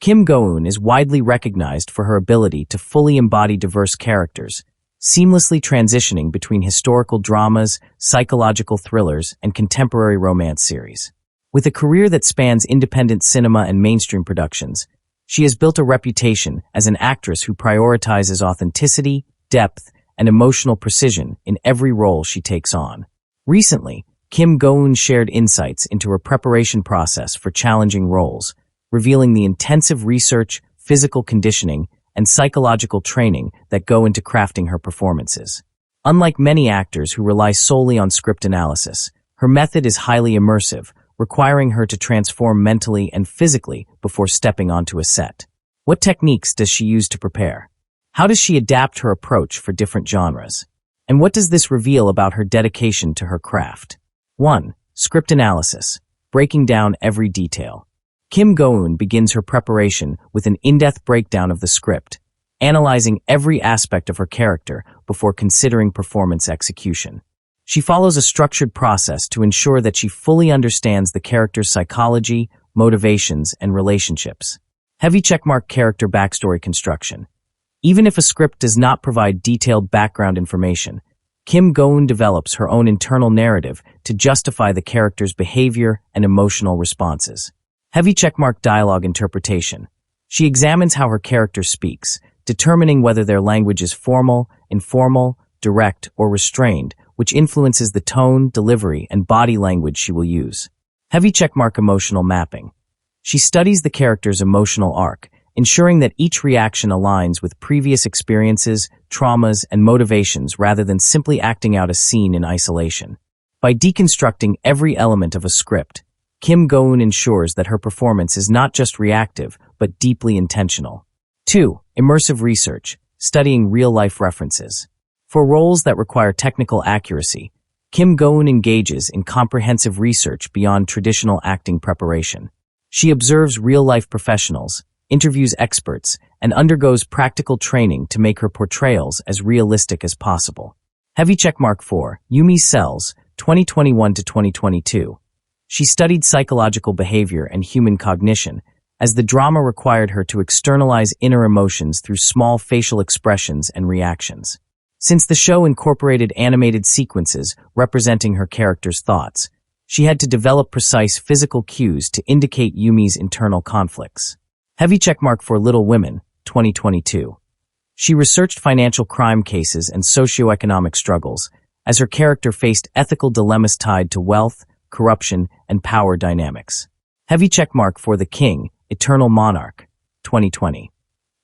Kim Go-eun is widely recognized for her ability to fully embody diverse characters, seamlessly transitioning between historical dramas, psychological thrillers, and contemporary romance series. With a career that spans independent cinema and mainstream productions, she has built a reputation as an actress who prioritizes authenticity, depth, and emotional precision in every role she takes on. Recently, Kim Go-eun shared insights into her preparation process for challenging roles, revealing the intensive research, physical conditioning, and psychological training that go into crafting her performances. Unlike many actors who rely solely on script analysis, her method is highly immersive, requiring her to transform mentally and physically before stepping onto a set. What techniques does she use to prepare? How does she adapt her approach for different genres? And what does this reveal about her dedication to her craft? 1. Script analysis, breaking down every detail. Kim Go-eun begins her preparation with an in-depth breakdown of the script, analyzing every aspect of her character before considering performance execution. She follows a structured process to ensure that she fully understands the character's psychology, motivations, and relationships. Heavy checkmark character backstory construction. Even if a script does not provide detailed background information, Kim Go-eun develops her own internal narrative to justify the character's behavior and emotional responses. Heavy checkmark dialogue interpretation. She examines how her character speaks, determining whether their language is formal, informal, direct, or restrained, which influences the tone, delivery, and body language she will use. Heavy checkmark emotional mapping. She studies the character's emotional arc, ensuring that each reaction aligns with previous experiences, traumas, and motivations rather than simply acting out a scene in isolation. By deconstructing every element of a script, Kim Go-eun ensures that her performance is not just reactive, but deeply intentional. 2. Immersive research, studying real-life references. For roles that require technical accuracy, Kim Go-eun engages in comprehensive research beyond traditional acting preparation. She observes real-life professionals, interviews experts, and undergoes practical training to make her portrayals as realistic as possible. Heavy checkmark 4. Yumi Cells, 2021 to 2022. She studied psychological behavior and human cognition, as the drama required her to externalize inner emotions through small facial expressions and reactions. Since the show incorporated animated sequences representing her character's thoughts, she had to develop precise physical cues to indicate Yumi's internal conflicts. Heavy checkmark for Little Women, 2022. She researched financial crime cases and socioeconomic struggles, as her character faced ethical dilemmas tied to wealth, corruption, and power dynamics. Heavy checkmark for The King, Eternal Monarch, 2020.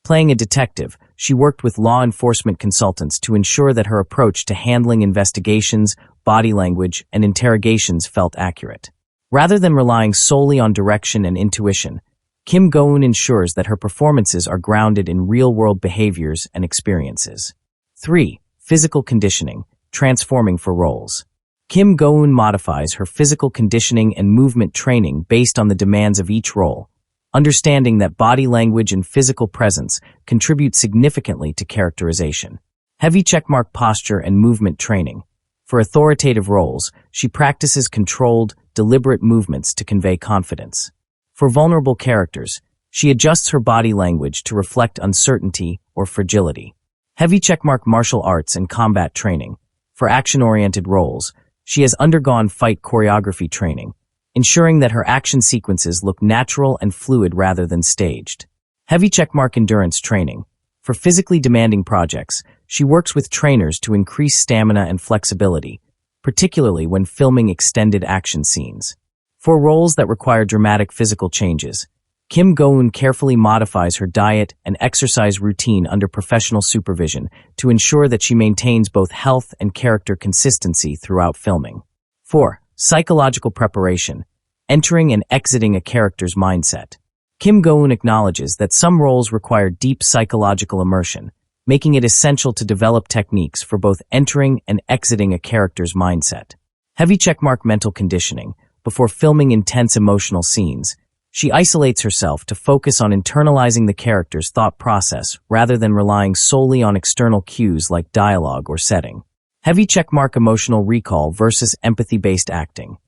Playing a detective, she worked with law enforcement consultants to ensure that her approach to handling investigations, body language, and interrogations felt accurate. Rather than relying solely on direction and intuition, Kim Go-eun ensures that her performances are grounded in real-world behaviors and experiences. 3. Physical conditioning, transforming for roles. Kim Go-eun modifies her physical conditioning and movement training based on the demands of each role, understanding that body language and physical presence contribute significantly to characterization. Heavy checkmark posture and movement training. For authoritative roles, she practices controlled, deliberate movements to convey confidence. For vulnerable characters, she adjusts her body language to reflect uncertainty or fragility. Heavy checkmark martial arts and combat training. For action-oriented roles, she has undergone fight choreography training, ensuring that her action sequences look natural and fluid rather than staged. Heavy checkmark endurance training. For physically demanding projects, she works with trainers to increase stamina and flexibility, particularly when filming extended action scenes. For roles that require dramatic physical changes, Kim Go-eun carefully modifies her diet and exercise routine under professional supervision to ensure that she maintains both health and character consistency throughout filming. 4. Psychological preparation, entering and exiting a character's mindset. Kim Go-eun acknowledges that some roles require deep psychological immersion, making it essential to develop techniques for both entering and exiting a character's mindset. Heavy checkmark mental conditioning. Before filming intense emotional scenes, she isolates herself to focus on internalizing the character's thought process rather than relying solely on external cues like dialogue or setting. Heavy checkmark emotional recall versus empathy-based acting.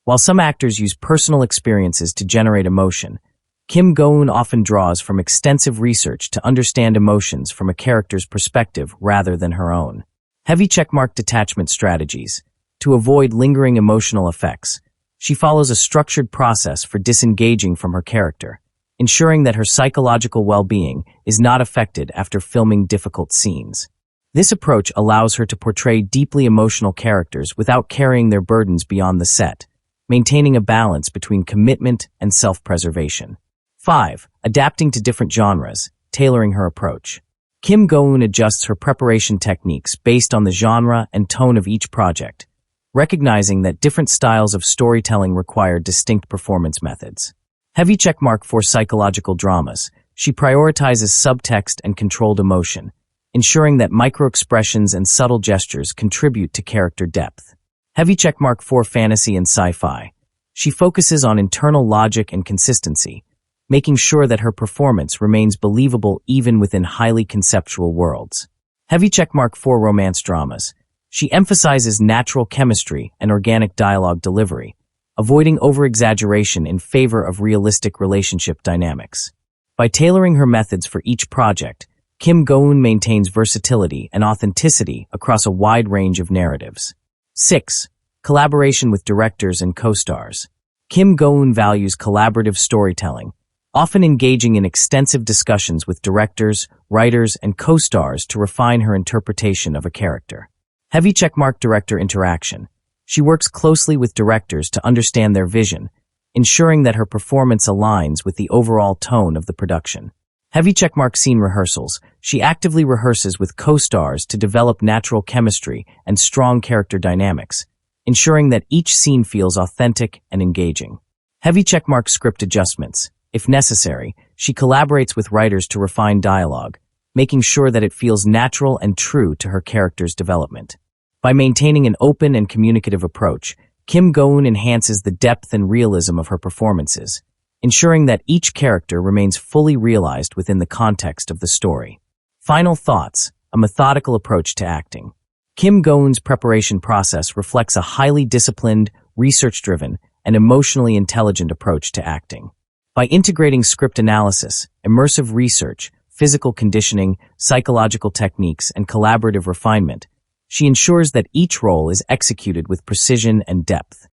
While some actors use personal experiences to generate emotion, Kim Go-eun often draws from extensive research to understand emotions from a character's perspective rather than her own. Heavy checkmark detachment strategies. To avoid lingering emotional effects, she follows a structured process for disengaging from her character, ensuring that her psychological well-being is not affected after filming difficult scenes. This approach allows her to portray deeply emotional characters without carrying their burdens beyond the set, maintaining a balance between commitment and self-preservation. 5. Adapting to different genres, tailoring her approach. Kim Go-eun adjusts her preparation techniques based on the genre and tone of each project, recognizing that different styles of storytelling require distinct performance methods. Heavy checkmark for psychological dramas. She prioritizes subtext and controlled emotion, ensuring that micro-expressions and subtle gestures contribute to character depth. Heavy checkmark for fantasy and sci-fi. She focuses on internal logic and consistency, making sure that her performance remains believable even within highly conceptual worlds. Heavy checkmark for romance dramas. She emphasizes natural chemistry and organic dialogue delivery, avoiding over-exaggeration in favor of realistic relationship dynamics. By tailoring her methods for each project, Kim Go-eun maintains versatility and authenticity across a wide range of narratives. 6. Collaboration with directors and co-stars. Kim Go-eun values collaborative storytelling, often engaging in extensive discussions with directors, writers, and co-stars to refine her interpretation of a character. Heavy checkmark director interaction. She works closely with directors to understand their vision, ensuring that her performance aligns with the overall tone of the production. Heavy checkmark scene rehearsals. She actively rehearses with co-stars to develop natural chemistry and strong character dynamics, ensuring that each scene feels authentic and engaging. Heavy checkmark script adjustments. If necessary, she collaborates with writers to refine dialogue, making sure that it feels natural and true to her character's development. By maintaining an open and communicative approach, Kim Go-eun enhances the depth and realism of her performances, ensuring that each character remains fully realized within the context of the story. Final thoughts, a methodical approach to acting. Kim Go-eun's preparation process reflects a highly disciplined, research-driven, and emotionally intelligent approach to acting. By integrating script analysis, immersive research, physical conditioning, psychological techniques, and collaborative refinement, she ensures that each role is executed with precision and depth.